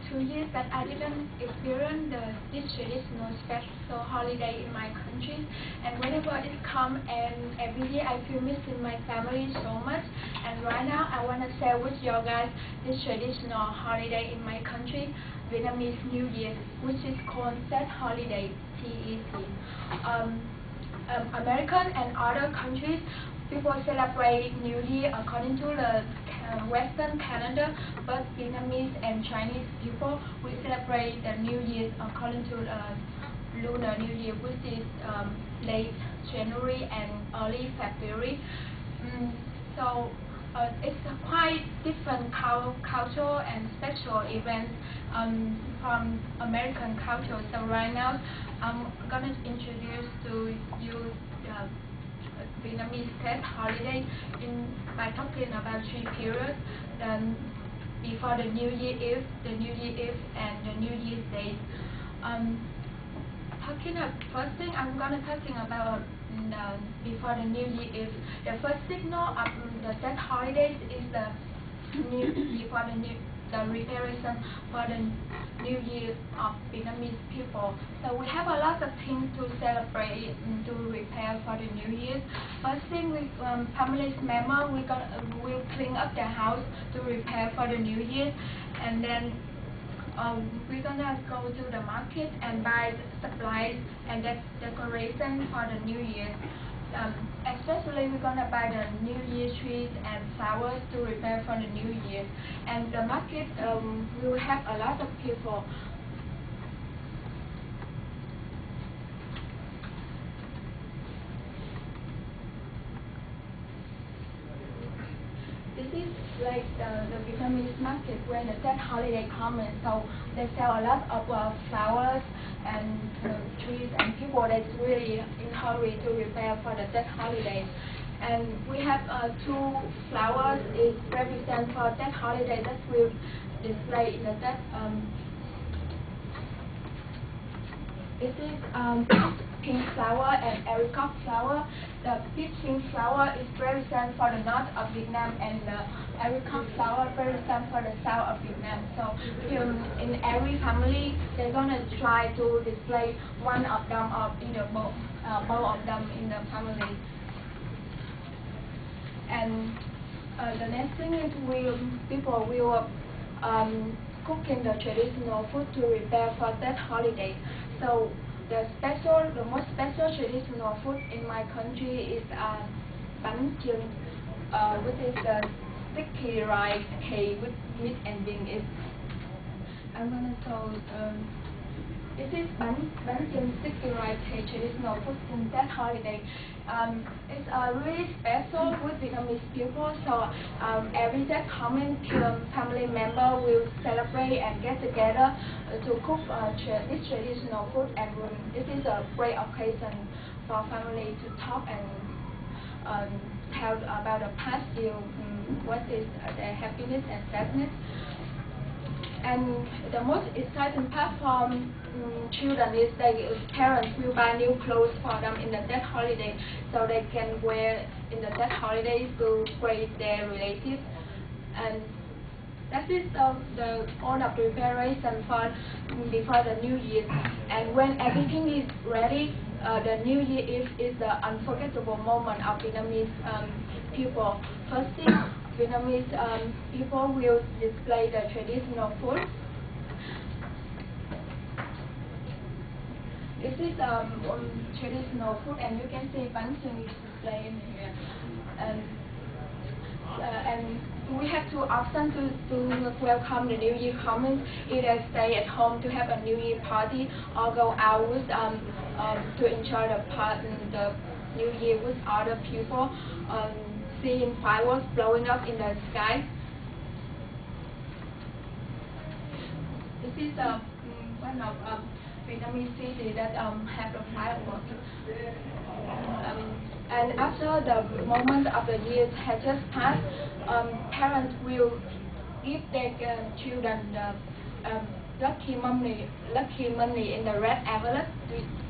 2 years that I didn't experience this traditional special holiday in my country, and whenever it comes, and every year I feel missing my family so much. And right now I want to share with you guys this traditional holiday in my country, Vietnamese New Year, which is called Tet Holiday, TET. American and other countries, people celebrate New Year according to the Western calendar, but Vietnamese and Chinese people, we celebrate the New Year according to the Lunar New Year, which is late January and early February. So it's a quite different cultural and special events from American culture. So right now, I'm gonna introduce to you Vietnamese Tet holiday by talking about 3 periods. Before the New Year Eve, the New Year Eve, and the New Year's Day. First thing I'm gonna talking about before the New Year Eve. The first signal of the Tet holidays is the preparation for the New Year of Vietnamese people. So we have a lot of things to celebrate and to prepare for the New Year. First thing, with family members, we'll clean up the house to prepare for the New Year, and then we're gonna go to the market and buy supplies and decoration for the New Year. Especially we're gonna buy the New Year trees and flowers to prepare for the New Year. And the market will have a lot of people. This is like the Vietnamese market when the Tet holiday comes. So they sell a lot of flowers and trees, and people that's really in hurry to prepare for the Tet holiday. And we have 2 flowers is represent for Tet holiday that will display in the Tet. This is pink flower and apricot flower. The pink flower is represent for the north of Vietnam, and the apricot flower represent for the south of Vietnam. So in every family, they're gonna try to display one of them or either both of them in the family. And the next thing is people will cooking the traditional food to prepare for that holiday. So the most special traditional food in my country is bánh chưng, which is the sticky rice cake with meat and beans. I'm gonna show. This is bánh chưng sticky rice cake, traditional food in that holiday. It's really special with Vietnamese people. So every day coming family member will celebrate and get together to cook this traditional food, and this is a great occasion for family to talk and tell about the past year, what is their happiness and sadness. And the most exciting part for children is parents will buy new clothes for them in the Tet holiday, so they can wear in the Tet holidays to greet their relatives. And that is all of the preparation for before the New Year. And when everything is ready, the New Year Eve is the unforgettable moment of Vietnamese people. First thing, Vietnamese people will display the traditional food. This is traditional food, and you can see bánh chưng is displayed in here. And we have 2 options to welcome the New Year coming: either stay at home to have a New Year party, or go out with to enjoy the New Year with other people. Seeing fireworks blowing up in the sky. This is one of Vietnamese cities that have the fireworks. And after the moment of the year has just passed, parents will give their children the lucky money in the red envelope.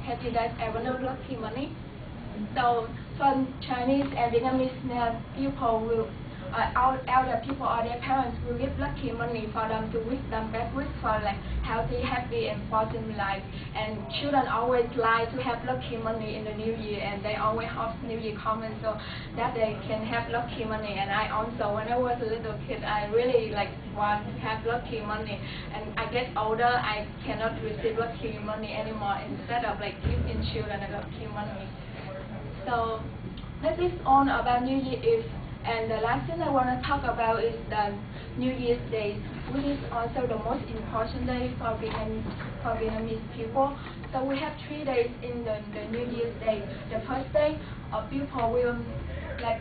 Have you guys ever know lucky money? So from Chinese and Vietnamese people will elder people or their parents will give lucky money for them to wish them backwards for like healthy, happy, and positive life. And children always like to have lucky money in the New Year, and they always hope New Year comes so that they can have lucky money. And I also, when I was a little kid, I really like want to have lucky money. And I get older, I cannot receive lucky money anymore. Instead of like giving children a lucky money. So that is all about New Year Eve. And the last thing I want to talk about is the New Year's Day, which is also the most important day for Vietnamese people. So we have 3 days in the New Year's Day. The first day, people will, like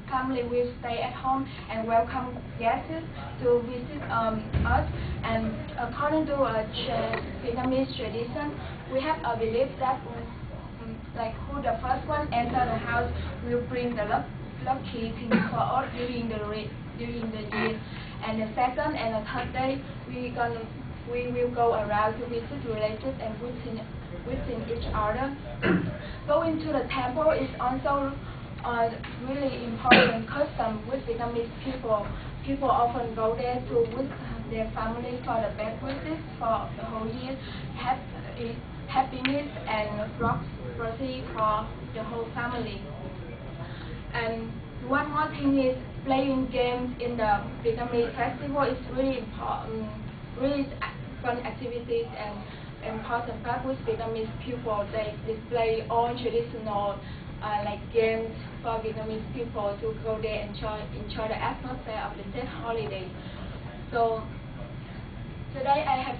family will stay at home and welcome guests to visit us. And according to a Vietnamese tradition, we have a belief that like who the first one enter the house will bring the lucky things for us during the year. And the second and the third day, we will go around to visit relatives and within each other. Going to the temple is also really important custom with Vietnamese people. People often go there to visit their family for the best wishes for the whole year, happiness and prosperity for the whole family. And one more thing is playing games in the Vietnamese festival is really important, really fun activities and important part with Vietnamese people. They display all traditional like games for Vietnamese people to go there and enjoy the atmosphere of the Tết holiday. So today I have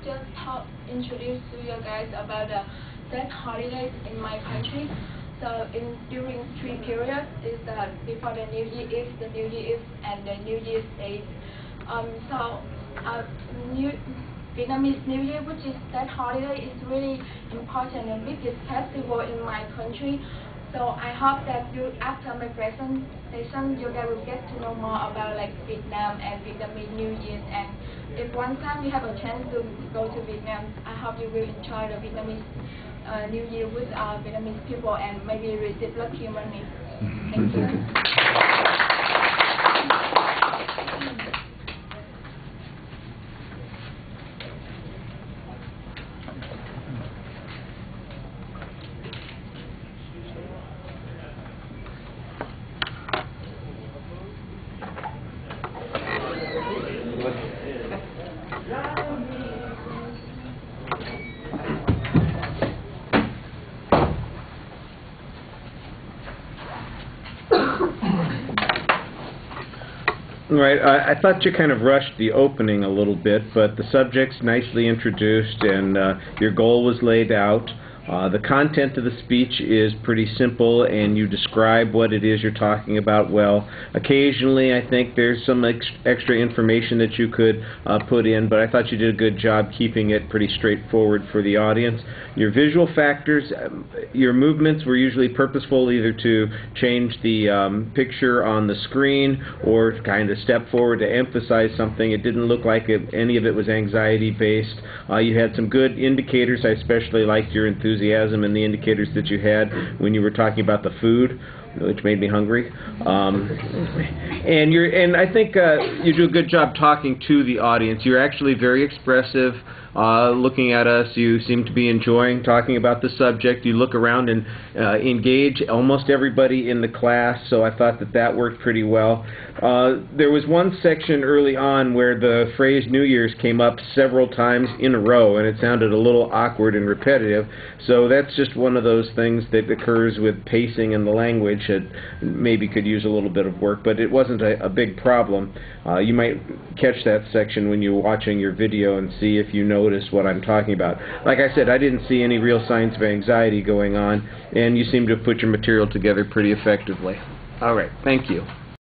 just introduced to you guys about the Tết holidays in my country. So during 3 periods is before the New Year Eve, the New Year Eve, and the New Year's Day. Vietnamese New Year, which is that holiday, is really important and biggest festival in my country. So I hope that after my presentation, you guys will get to know more about like Vietnam and Vietnamese New Year. And if one time you have a chance to go to Vietnam, I hope you will enjoy the Vietnamese New Year with Vietnamese people and maybe receive lucky money. Thank you. Right, I thought you kind of rushed the opening a little bit, but the subject's nicely introduced and your goal was laid out. The content of the speech is pretty simple, and you describe what it is you're talking about well. Occasionally, I think there's some extra information that you could put in, but I thought you did a good job keeping it pretty straightforward for the audience. Your visual factors, your movements were usually purposeful, either to change the picture on the screen or kind of step forward to emphasize something. It didn't look like any of it was anxiety-based. You had some good indicators. I especially liked your enthusiasm and the indicators that you had when you were talking about the food, which made me hungry. And I think you do a good job talking to the audience. You're actually very expressive. Looking at us, you seem to be enjoying talking about the subject. You look around and engage almost everybody in the class, so I thought that worked pretty well. There was one section early on where the phrase New Year's came up several times in a row, and it sounded a little awkward and repetitive, so that's just one of those things that occurs with pacing in the language that maybe could use a little bit of work, but it wasn't a big problem. You might catch that section when you're watching your video and see if you notice what I'm talking about. Like I said, I didn't see any real signs of anxiety going on, and you seem to have put your material together pretty effectively. All right, thank you.